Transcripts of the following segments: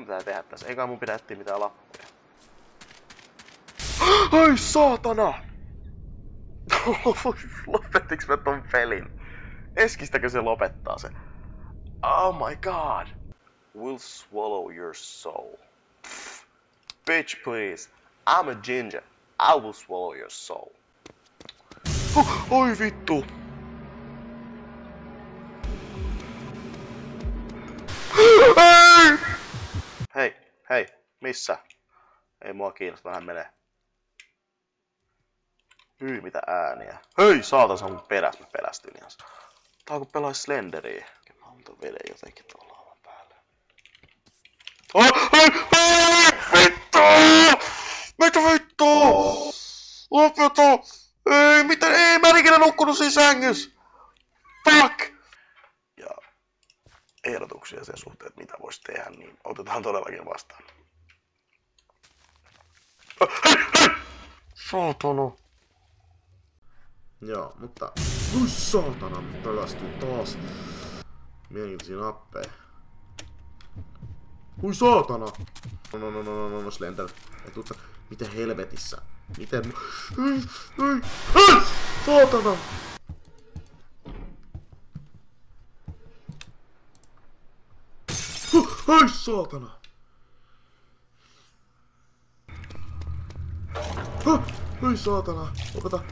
pitää tehdä tässä. Eikä mun pidä etsiä mitään lappuja. Ai saatana! Lopettiks mä ton pelin? Eskistäkö se lopettaa se? Oh my god! Will swallow your soul. Pff. Bitch please. I'm a ginger. I will swallow your soul. Oi vittu! Hei, missä? Ei mua kiinnosta, hän menee. Hyi, mitä ääniä. Hei, saatan sä mun pelästyin ihan. Tää on kun pelais Slenderiä. Mä oon ton veden jotenkin tuolla laavan päälle. Vittu! Mitä vittu? Lopeta! Ei, mitä? Ei, mä en ikinä nukkunut siinä sängyssä! Fuck! Ja ehdotuksia sen suhteen, että mitä vois tehdä, niin otetaan todellakin vastaan. Saatana! Joo, mutta... Ui saatana, pelästyin taas. Mielenkiintoisia nappeja. Ui saatana! No, Slender. Etuutta. Miten helvetissä? Miten... Ei! Saatana! Ai saatana! Ai saatana! Lopeta!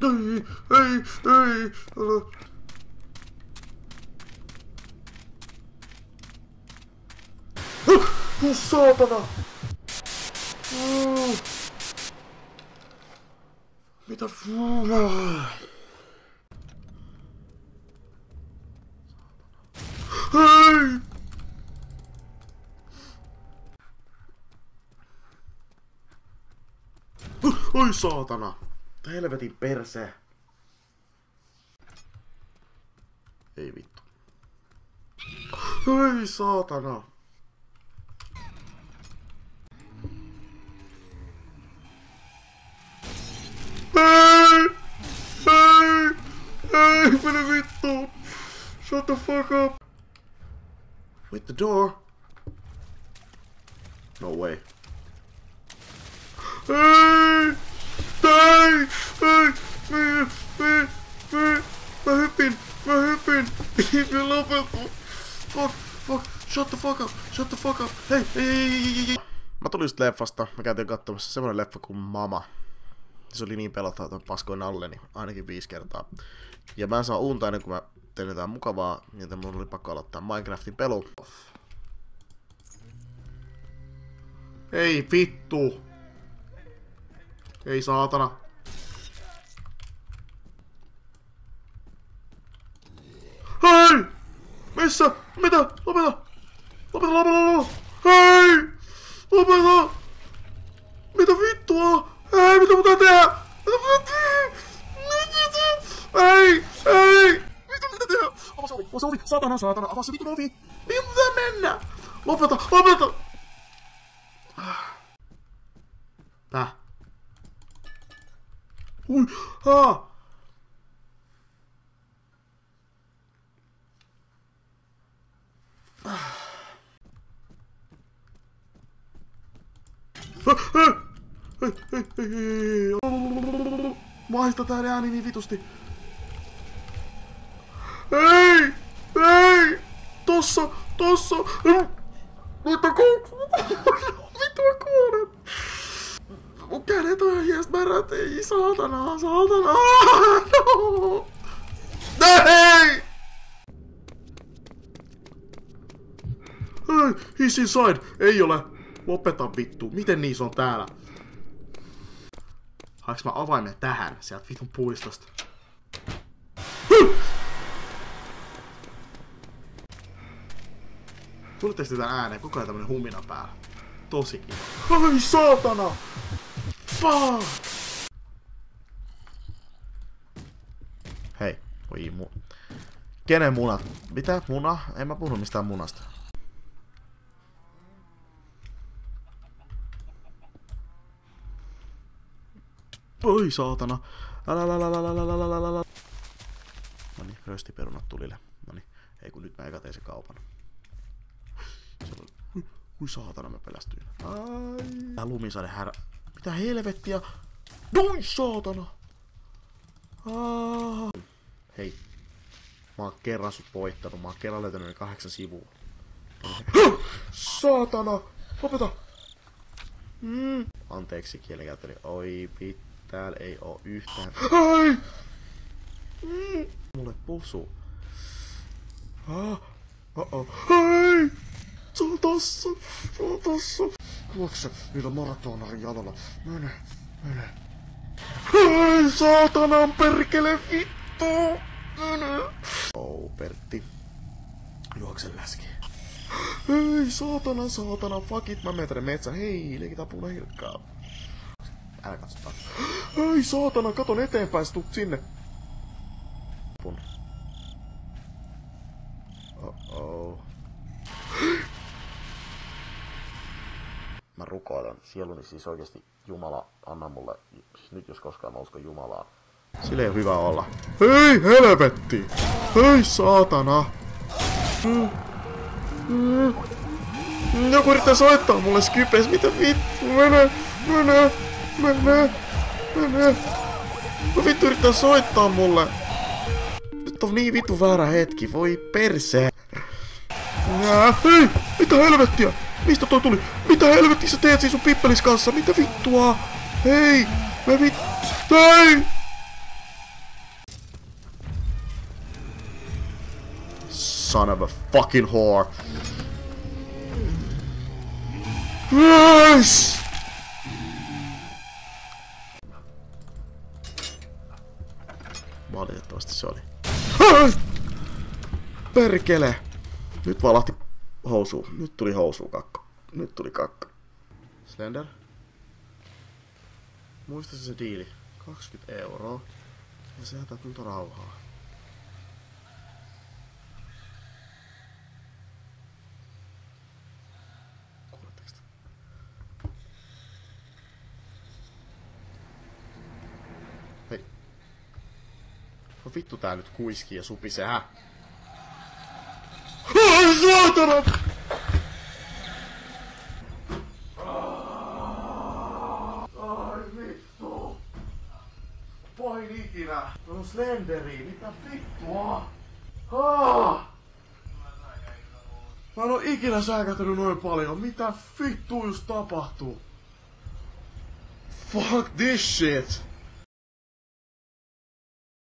Ei! Saatana! Mitä hei! Oi saatana! Helvetin perse! Ei vittu. Ei saatana! Ei, mene vittu! Shut the fuck up! With the door? No way. Ei! Mä hypin! Ihme lopetu! Fuck! Shut the fuck up! Hei! Mä tulin just leffasta. Mä käytiin katsomassa semmonen leffa kuin Mama. Se oli niin pelottava, että mä paskoin alleni ainakin 5 kertaa. Ja mä en saa unta ennen kuin mä tein jotain mukavaa, joten mun oli pakko aloittaa Minecraftin pelu. Ei vittu! Ei saatana! Hei! Missä? Mitä? Lopeta! Hei! Lopeta! Mitä vittua? Hei, mitä pitää tehdä? Ei! Mitä tehdä? Avaa se ovi! Saatana! Avaa se vitun ovi! Mihin pitää mennä? Lopeta! Tää. Ui! Haa! Hei! Maista tää ääni niin vitusti. Ei! Tossa! Mitä kuolen? Mun kädet on ihan hiest märät. Ei, saatana! No! Ei! He's inside! Ei ole! Lopeta vittu. Miten niissä on täällä? Haeks mä avaimen tähän sieltä vitun puistosta? Kuulitteko sitä ääneen? Koko ajan tämmönen humina päällä. Tosi kiva. Ai saatana! Fuck! Hei, kenen munat? Mitä? Muna? En mä puhu mistään munasta. Oi saatana! Noniin, röstiperunat tulille. Noniin. Ei kun nyt mä eka tein se kaupan. Kui saatana mä pelästyin. Ai. Tää lumisade härä. Mitä helvettiä? Noi saatana! Hei. Mä oon kerran sut voittanut. Mä oon kerran löytänyt ne 8 sivua. Saatana! Lopeta! Anteeksi kielenkäyttäni. Oi täällä ei oo yhtään. Ai! Mulle pusu. Ai! Se on tossa! Se on tossa! Juokse niillä maratonarin jalalla. Mene! Ai saatanan perkele vittu! Mene! Pertti. Juokse läski. Hei saatana, fuck it, mä menen tänne metsään. Hei, leikitään punahirkkaa. Älä katsotaan. Hei saatana, katon eteenpäin, sä tuut sinne. Pun. Mä rukoilen sieluni siis oikeesti Jumala, anna mulle, siis nyt jos koskaan mä uskon Jumalaa. Sille ei oo hyvä olla. Hei helvetti! Hei saatana! Joku yrittää soittaa mulle Skypes, mitä vittu? Mene! No vittu yrittää soittaa mulle! Nyt on niin vittu väärä hetki, voi perse! Hei! Mitä helvettiä? Mistä toi tuli? Mitä helvettiä sä teet siinä sun pippelis kanssa? Mitä vittua? Hei! Hei! Son of a fucking whore! Yes! Valitettavasti se oli. Perkele! Nyt valahti housuun. Nyt tuli housuun kakka. Nyt tuli kakka. Slender? Muista se diili. 20 €. Ja sä jätät multa rauhaa. Kuuletteko te? Hei. No vittu tää nyt kuiskii ja supisee, hä? Ai saatana! Ai vittu! Pahin ikinä! No Slenderi, mitä vittua? Mä en oo ikinä säikätänyt noin paljon. Mitä vittua just tapahtuu? Fuck this shit!